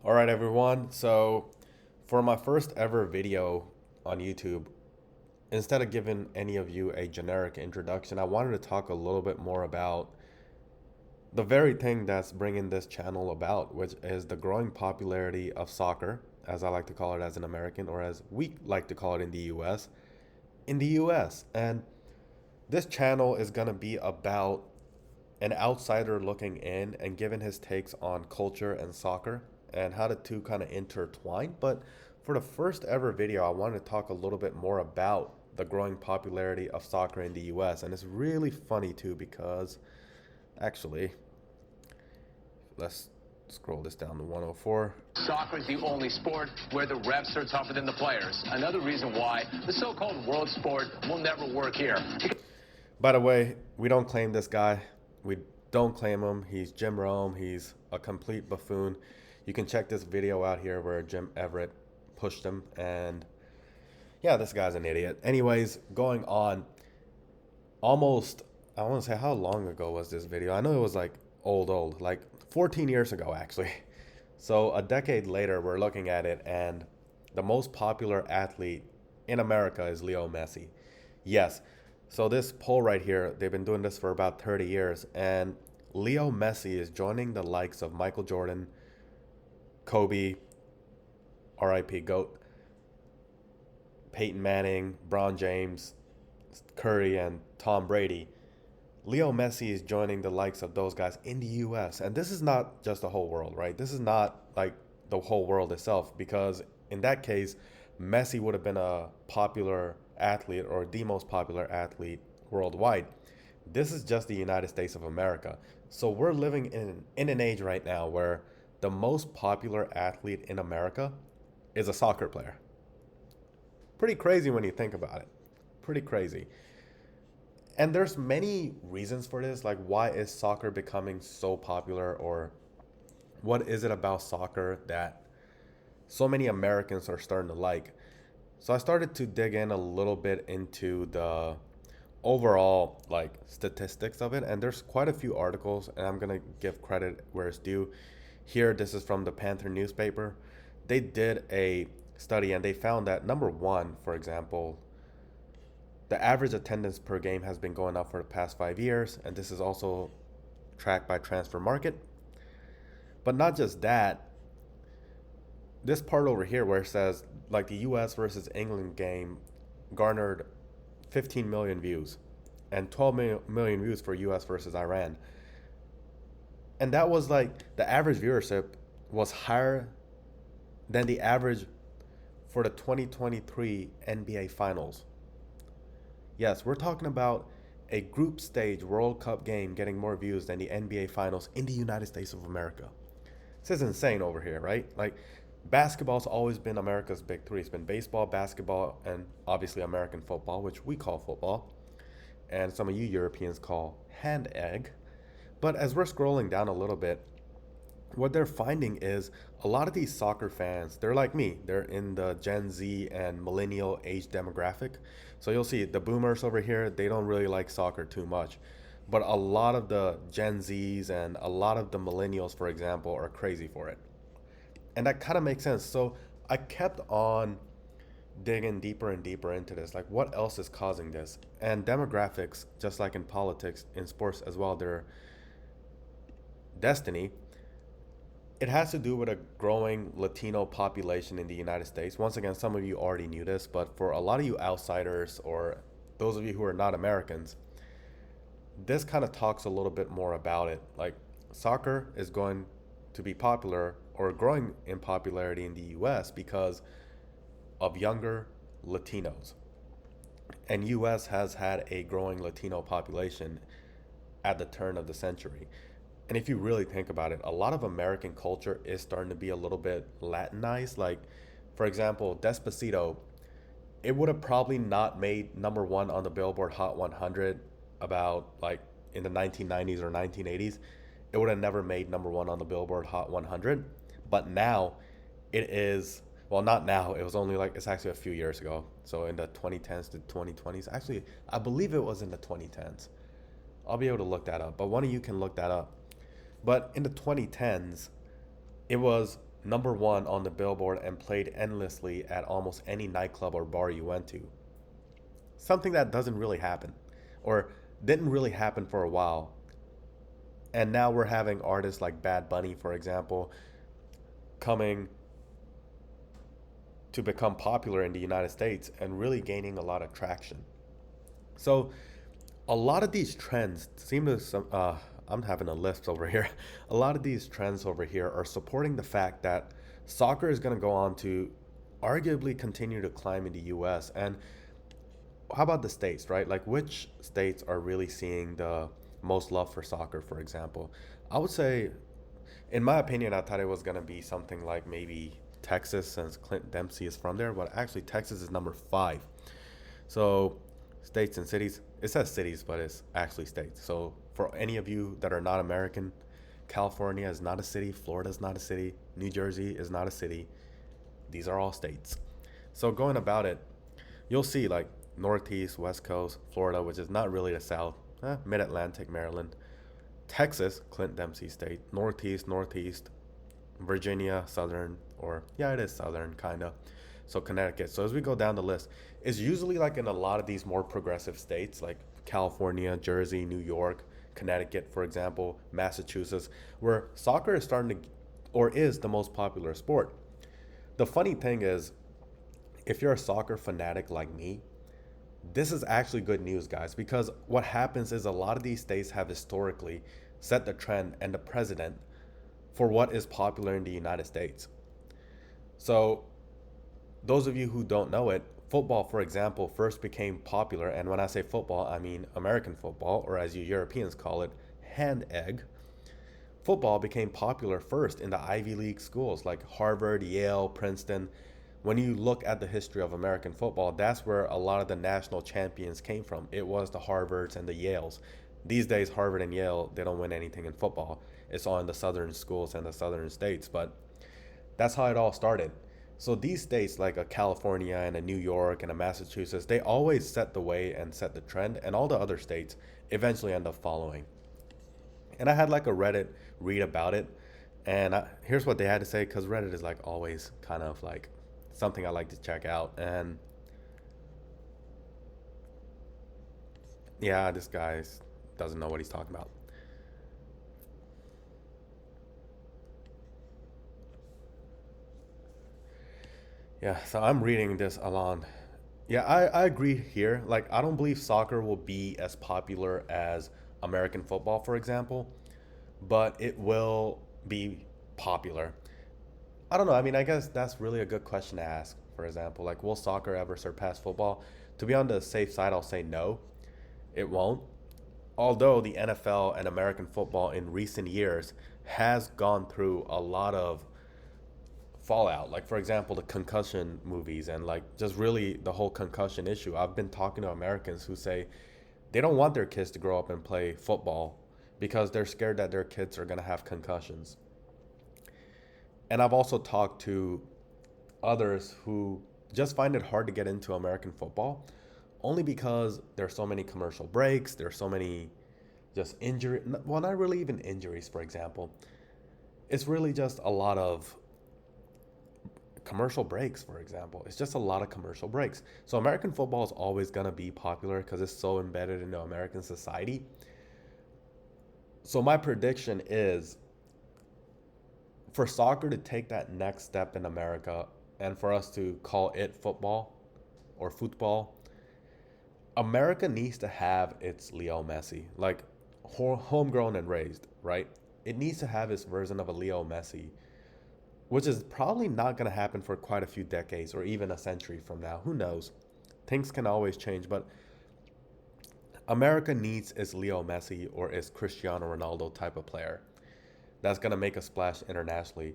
All right, everyone. So, for my first ever video on YouTube, instead of giving any of you a generic introduction, I wanted to talk a little bit more about the very thing that's bringing this channel about, which is the growing popularity of soccer, as I like to call it as an American, or as we like to call it in the US, in the US. And this channel is going to be about an outsider looking in and giving his takes on culture and soccer and how the two kind of intertwine. But for the first ever video, I wanted to talk a little bit more about the growing popularity of soccer in the US. And it's really funny too because actually, let's scroll this down to 104. Soccer is the only sport where the refs are tougher than the players. Another reason why the so-called world sport will never work here. By the way, we don't claim this guy. We don't claim him. He's Jim Rome. He's a complete buffoon. You can check this video out here where Jim Everett pushed him. And yeah, this guy's an idiot. Anyways, going on. Almost, I want to say, how long ago was this video? I know it was like old, like 14 years ago, actually. So a decade later, we're looking at it, and the most popular athlete in America is Leo Messi. Yes. So this poll right here, they've been doing this for about 30 years, and Leo Messi is joining the likes of Michael Jordan, Kobe, RIP GOAT, Peyton Manning, Bron James, Curry, and Tom Brady. Leo Messi is joining the likes of those guys in the US. And this is not just the whole world, right? This is not like the whole world itself, because in that case, Messi would have been a popular athlete or the most popular athlete worldwide. This is just the United States of America. So we're living in an age right now where the most popular athlete in America is a soccer player. Pretty crazy when you think about it. Pretty crazy. And there's many reasons for this, like why is soccer becoming so popular, or what is it about soccer that so many Americans are starting to like. So I started to dig in a little bit into the overall like statistics of it, and there's quite a few articles, and I'm going to give credit where it's due. Here, this is from the Panther newspaper. They did a study and they found that number one, for example, the average attendance per game has been going up for the past 5 years, and this is also tracked by Transfer Market. But not just that, this part over here where it says like the US versus England game garnered 15 million views and 12 million views for US versus Iran. And that was like the average viewership was higher than the average for the 2023 NBA Finals. Yes, we're talking about a group stage World Cup game getting more views than the NBA Finals in the United States of America. This is insane over here, right? Like, basketball's always been America's big three. It's been baseball, basketball, and obviously American football, which we call football, and some of you Europeans call hand egg. But as we're scrolling down a little bit, what they're finding is a lot of these soccer fans, they're like me. They're in the Gen Z and millennial age demographic. So you'll see the boomers over here, they don't really like soccer too much. But a lot of the Gen Zs and a lot of the millennials, for example, are crazy for it. And that kind of makes sense. So I kept on digging deeper and deeper into this. Like, what else is causing this? And demographics, just like in politics, in sports as well, their destiny, it has to do with a growing Latino population in the United States. Once again, some of you already knew this, but for a lot of you outsiders or those of you who are not Americans, this kind of talks a little bit more about it. Like, soccer is going to be popular or growing in popularity in the US because of younger Latinos. And US has had a growing Latino population at the turn of the century. And if you really think about it, a lot of American culture is starting to be a little bit Latinized. Like, for example, Despacito, it would have probably not made number one on the Billboard Hot 100 about like in the 1990s or 1980s. It would have never made number one on the Billboard Hot 100. But now it is, well, not now. It was only like, it's actually a few years ago. So in the 2010s to 2020s. Actually, I believe it was in the 2010s. I'll be able to look that up, but one of you can look that up. But in the 2010s, it was number one on the Billboard and played endlessly at almost any nightclub or bar you went to. Something that doesn't really happen, or didn't really happen for a while. And now we're having artists like Bad Bunny, for example, coming to become popular in the United States and really gaining a lot of traction. So a lot of these trends seem to I'm having a list over here. A lot of these trends over here are supporting the fact that soccer is going to go on to arguably continue to climb in the US. And how about the states, right? Like, which states are really seeing the most love for soccer, for example? I would say, in my opinion, I thought it was going to be something like maybe Texas, since Clint Dempsey is from there, but actually Texas is number five. So states and cities, it says cities, but it's actually states. So for any of you that are not American, California is not a city, Florida is not a city, New Jersey is not a city. These are all states. So going about it, you'll see like Northeast, West Coast, Florida, which is not really the South, Mid-Atlantic, Maryland, Texas, Clint Dempsey State, Northeast, Virginia, Southern, or yeah, it is Southern, kind of. So Connecticut. So as we go down the list, it's usually like in a lot of these more progressive states like California, Jersey, New York, Connecticut, for example, Massachusetts, where soccer is starting to, or is the most popular sport. The funny thing is, if you're a soccer fanatic like me, this is actually good news, guys, because what happens is a lot of these states have historically set the trend and the precedent for what is popular in the United States. So, those of you who don't know it, football, for example, first became popular. And when I say football, I mean American football, or as you Europeans call it, hand egg. Football became popular first in the Ivy League schools like Harvard, Yale, Princeton. When you look at the history of American football, that's where a lot of the national champions came from. It was the Harvards and the Yales. These days, Harvard and Yale, they don't win anything in football. It's all in the southern schools and the southern states, but that's how it all started. So these states like a California and a New York and a Massachusetts, they always set the way and set the trend, and all the other states eventually end up following. And I had like a Reddit read about it, and here's what they had to say, because Reddit is like always kind of like something I like to check out. And yeah, this guy doesn't know what he's talking about. Yeah, so I'm reading this, Alon. Yeah, I agree here. Like, I don't believe soccer will be as popular as American football, for example, but it will be popular. I don't know. I mean, I guess that's really a good question to ask. For example, like, will soccer ever surpass football? To be on the safe side, I'll say no, it won't. Although the NFL and American football in recent years has gone through a lot of fallout, like for example the concussion movies and like just really the whole concussion issue. I've been talking to Americans who say they don't want their kids to grow up and play football because they're scared that their kids are going to have concussions. And I've also talked to others who just find it hard to get into American football only because there's so many commercial breaks, there's so many just injury, well, not really even injuries, for example. It's really just a lot of commercial breaks, for example. It's just a lot of commercial breaks. So American football is always going to be popular because it's so embedded into American society. So my prediction is for soccer to take that next step in America and for us to call it football or football, America needs to have its Leo Messi, like homegrown and raised, right? It needs to have its version of a Leo Messi, which is probably not going to happen for quite a few decades or even a century from now. Who knows? Things can always change, but America needs its Leo Messi or its Cristiano Ronaldo type of player that's going to make a splash internationally.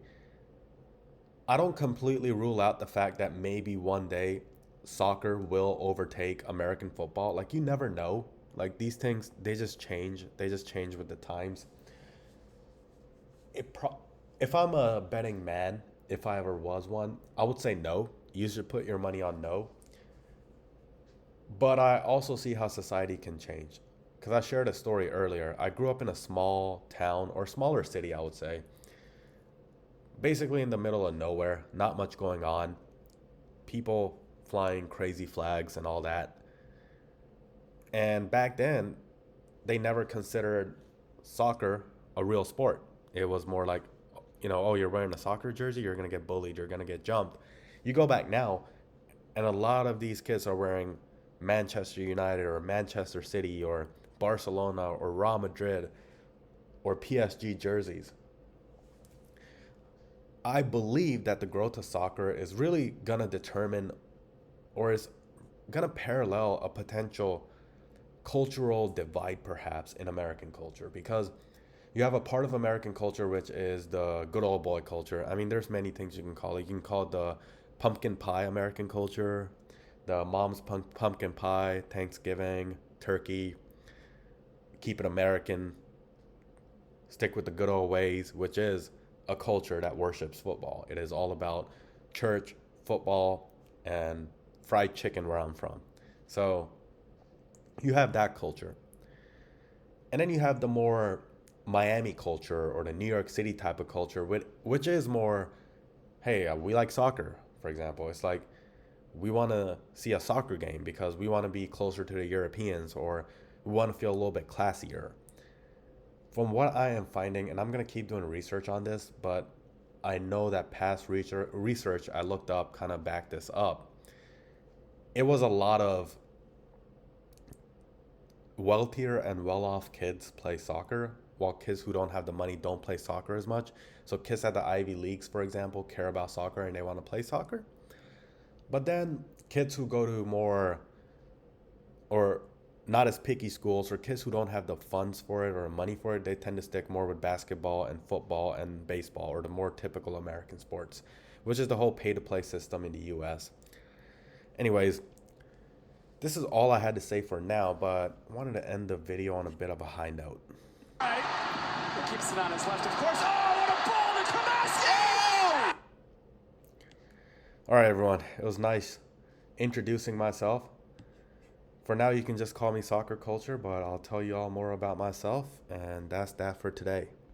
I don't completely rule out the fact that maybe one day soccer will overtake American football. Like, you never know. Like, these things, they just change. They just change with the times. If I'm a betting man, if I ever was one, I would say no. You should put your money on no. But I also see how society can change. Because I shared a story earlier. I grew up in a small town or smaller city, I would say. basically in the middle of nowhere, not much going on, people flying crazy flags and all that. And back then, they never considered soccer a real sport. It was more like, oh, you're wearing a soccer jersey, you're going to get bullied, you're going to get jumped. You go back now, and a lot of these kids are wearing Manchester United or Manchester City or Barcelona or Real Madrid or PSG jerseys. I believe that the growth of soccer is really going to determine or is going to parallel a potential cultural divide perhaps in American culture, because you have a part of American culture which is the good old boy culture. I mean, there's many things you can call it. You can call it the pumpkin pie American culture, the mom's pumpkin pie, Thanksgiving, turkey, keep it American, stick with the good old ways, which is a culture that worships football. It is all about church, football, and fried chicken where I'm from. So you have that culture. And then you have the more Miami culture or the New York City type of culture, which is more, hey, we like soccer, for example. It's like we want to see a soccer game because we want to be closer to the Europeans, or we want to feel a little bit classier. From what I am finding, and I'm going to keep doing research on this, but I know that past research I looked up kind of backed this up. It was a lot of wealthier and well-off kids play soccer, while kids who don't have the money don't play soccer as much. So kids at the Ivy Leagues, for example, care about soccer and they want to play soccer. But then kids who go to more or not as picky schools, or kids who don't have the funds for it or money for it, they tend to stick more with basketball and football and baseball, or the more typical American sports, which is the whole pay-to-play system in the US. Anyways, this is all I had to say for now, but I wanted to end the video on a bit of a high note. Right. He keeps it on his left, of course. Oh, what a ball to Kamaski! All right, everyone. It was nice introducing myself. For now, you can just call me Soccer Culture, but I'll tell you all more about myself, and that's that for today.